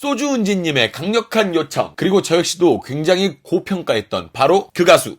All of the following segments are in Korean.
소주은지님의 강력한 요청, 그리고 저 역시도 굉장히 고평가했던 바로 그 가수.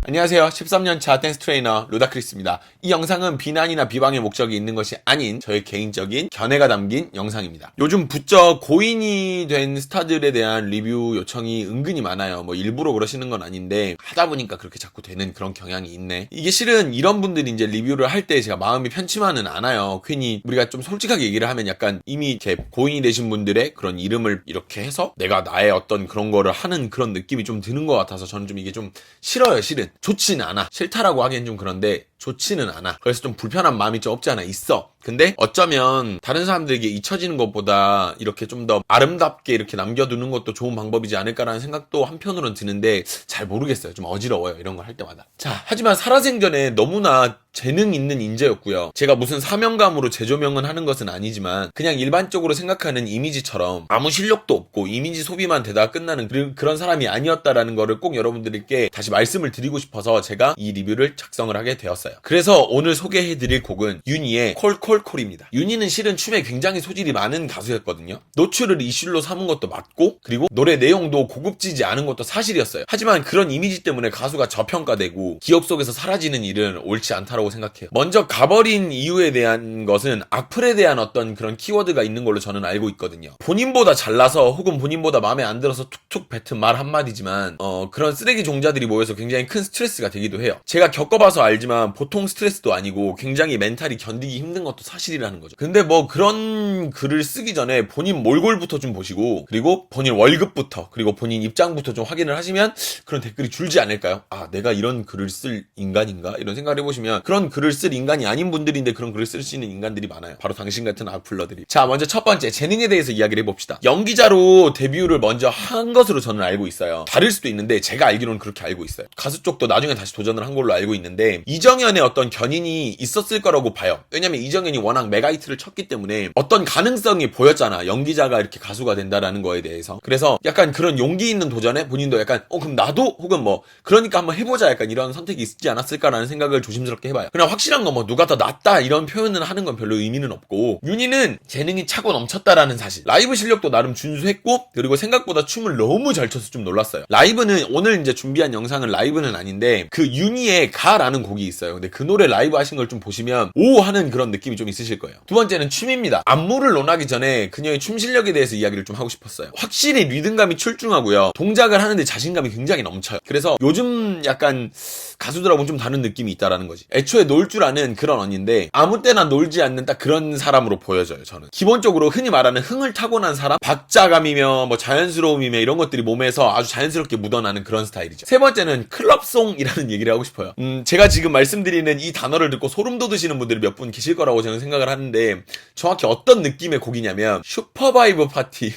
안녕하세요. 13년차 댄스 트레이너 루다크리스입니다. 이 영상은 비난이나 비방의 목적이 있는 것이 아닌 저의 개인적인 견해가 담긴 영상입니다. 요즘 부쩍 고인이 된 스타들에 대한 리뷰 요청이 은근히 많아요. 뭐 일부러 그러시는 건 아닌데 하다 보니까 그렇게 자꾸 되는 그런 경향이 있네. 이게 실은 이런 분들이 이제 리뷰를 할 때 제가 마음이 편치만은 않아요. 괜히 우리가 좀 솔직하게 얘기를 하면 약간 이미 이렇게 고인이 되신 분들의 그런 이름을 이렇게 해서 내가 나의 어떤 그런 거를 하는 그런 느낌이 좀 드는 것 같아서 저는 좀 이게 좀 싫어요, 실은. 좋지는 않아. 싫다라고 하기엔 좀 그런데 좋지는 않아. 그래서 좀 불편한 마음이 좀 없지 않아 있어. 근데 어쩌면 다른 사람들에게 잊혀지는 것보다 이렇게 좀 더 아름답게 이렇게 남겨두는 것도 좋은 방법이지 않을까라는 생각도 한편으로는 드는데 잘 모르겠어요. 좀 어지러워요. 이런 걸 할 때마다. 자, 하지만 살아생전에 너무나 재능 있는 인재였고요. 제가 무슨 사명감으로 재조명은 하는 것은 아니지만 그냥 일반적으로 생각하는 이미지처럼 아무 실력도 없고 이미지 소비만 되다가 끝나는 그런 사람이 아니었다라는 거를 꼭 여러분들께 다시 말씀을 드리고 싶어서 제가 이 리뷰를 작성을 하게 되었어요. 그래서 오늘 소개해드릴 곡은 윤희의 콜콜콜입니다. 윤희는 실은 춤에 굉장히 소질이 많은 가수였거든요. 노출을 이슈로 삼은 것도 맞고 그리고 노래 내용도 고급지지 않은 것도 사실이었어요. 하지만 그런 이미지 때문에 가수가 저평가되고 기억 속에서 사라지는 일은 옳지 않다고 생각해요. 먼저 가버린 이유에 대한 것은 악플에 대한 어떤 그런 키워드가 있는 걸로 저는 알고 있거든요. 본인보다 잘나서 혹은 본인보다 마음에 안 들어서 툭툭 뱉은 말 한마디지만 그런 쓰레기 종자들이 모여서 굉장히 큰 스트레스가 되기도 해요. 제가 겪어봐서 알지만 보통 스트레스도 아니고 굉장히 멘탈이 견디기 힘든 것도 사실이라는 거죠. 근데 뭐 그런 글을 쓰기 전에 본인 몰골부터 좀 보시고 그리고 본인 월급부터 그리고 본인 입장부터 좀 확인을 하시면 그런 댓글이 줄지 않을까요? 아, 내가 이런 글을 쓸 인간인가? 이런 생각을 해보시면 그런 글을 쓸 인간이 아닌 분들인데 그런 글을 쓸 수 있는 인간들이 많아요. 바로 당신 같은 악플러들이. 자, 먼저 첫 번째 재능에 대해서 이야기를 해봅시다. 연기자로 데뷔를 먼저 한 것으로 저는 알고 있어요. 다를 수도 있는데 제가 알기로는 그렇게 알고 있어요. 가수 쪽도 나중에 다시 도전을 한 걸로 알고 있는데 이정현의 어떤 견인이 있었을 거라고 봐요. 왜냐면 이정현이 워낙 메가히트를 쳤기 때문에 어떤 가능성이 보였잖아. 연기자가 이렇게 가수가 된다라는 거에 대해서. 그래서 약간 그런 용기 있는 도전에 본인도 약간 그럼 나도 혹은 뭐 그러니까 한번 해보자 약간 이런 선택이 있지 않았을까라는 생각을 조심스럽게 해봐요. 그냥 확실한 건 뭐 누가 더 낫다 이런 표현을 하는 건 별로 의미는 없고 윤희는 재능이 차고 넘쳤다라는 사실. 라이브 실력도 나름 준수했고 그리고 생각보다 춤을 너무 잘 춰서 좀 놀랐어요. 라이브는 오늘 이제 준비한 영상은 라이브는 아닌데 그 윤희의 가라는 곡이 있어요. 근데 그 노래 라이브 하신 걸 좀 보시면 오 하는 그런 느낌이 좀 있으실 거예요. 두 번째는 춤입니다. 안무를 논하기 전에 그녀의 춤 실력에 대해서 이야기를 좀 하고 싶었어요. 확실히 리듬감이 출중하고요. 동작을 하는데 자신감이 굉장히 넘쳐요. 그래서 요즘 약간 가수들하고는 좀 다른 느낌이 있다라는 거지. 애초에 놀 줄 아는 그런 언니인데 아무 때나 놀지 않는 딱 그런 사람으로 보여져요. 저는 기본적으로 흔히 말하는 흥을 타고난 사람, 박자감이며 뭐 자연스러움이며 이런 것들이 몸에서 아주 자연스럽게 묻어나는 그런 스타일이죠. 세 번째는 클럽송이라는 얘기를 하고 싶어요. 제가 지금 말씀드리는 이 단어를 듣고 소름 돋으시는 분들이 몇 분 계실 거라고 저는 생각을 하는데 정확히 어떤 느낌의 곡이냐면 슈퍼바이브 파티.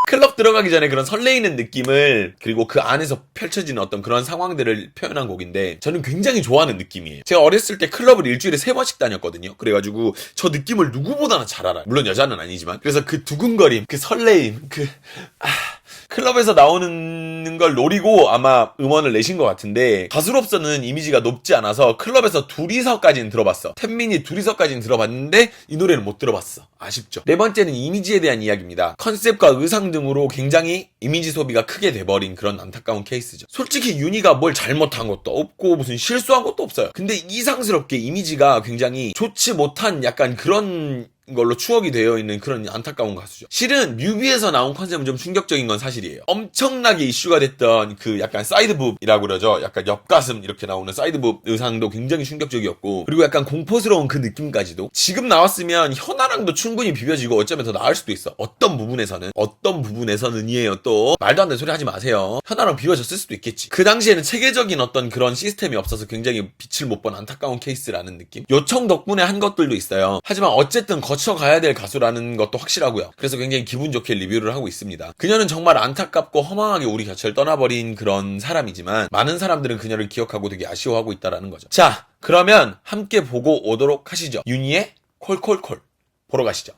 클럽 들어가기 전에 그런 설레이는 느낌을 그리고 그 안에서 펼쳐지는 어떤 그런 상황들을 표현한 곡인데 저는 굉장히 좋아하는 느낌이에요. 제가 어렸을 때 클럽을 일주일에 3번씩 다녔거든요. 그래가지고 저 느낌을 누구보다나 잘 알아요. 물론 여자는 아니지만. 그래서 그 두근거림, 그 설레임, 클럽에서 나오는 걸 노리고 아마 음원을 내신 것 같은데 가수로서는 이미지가 높지 않아서 클럽에서 둘이서까지는 들어봤어. 텐민이 둘이서까지는 들어봤는데 이 노래는 못 들어봤어. 아쉽죠. 네 번째는 이미지에 대한 이야기입니다. 컨셉과 의상 등으로 굉장히 이미지 소비가 크게 돼버린 그런 안타까운 케이스죠. 솔직히 윤희가 뭘 잘못한 것도 없고 무슨 실수한 것도 없어요. 근데 이상스럽게 이미지가 굉장히 좋지 못한 약간 그런 걸로 추억이 되어 있는 그런 안타까운 가수죠. 실은 뮤비에서 나온 컨셉은 좀 충격적인 건 사실이에요. 엄청나게 이슈가 됐던 그 약간 사이드붐이라고 그러죠. 약간 옆가슴 이렇게 나오는 사이드붐 의상도 굉장히 충격적이었고 그리고 약간 공포스러운 그 느낌까지도 지금 나왔으면 현아랑도 충분히 비벼지고 어쩌면 더 나을 수도 있어. 어떤 부분에서는이에요. 또 말도 안 되는 소리 하지 마세요. 현아랑 비벼졌을 수도 있겠지. 그 당시에는 체계적인 어떤 그런 시스템이 없어서 굉장히 빛을 못 본 안타까운 케이스라는 느낌. 요청 덕분에 한 것들도 있어요. 하지만 어쨌든 거쳐가야 될 가수라는 것도 확실하고요. 그래서 굉장히 기분 좋게 리뷰를 하고 있습니다. 그녀는 정말 안타깝고 허망하게 우리 곁을 떠나버린 그런 사람이지만 많은 사람들은 그녀를 기억하고 되게 아쉬워하고 있다는 거죠. 자, 그러면 함께 보고 오도록 하시죠. 윤희의 콜콜콜 보러 가시죠.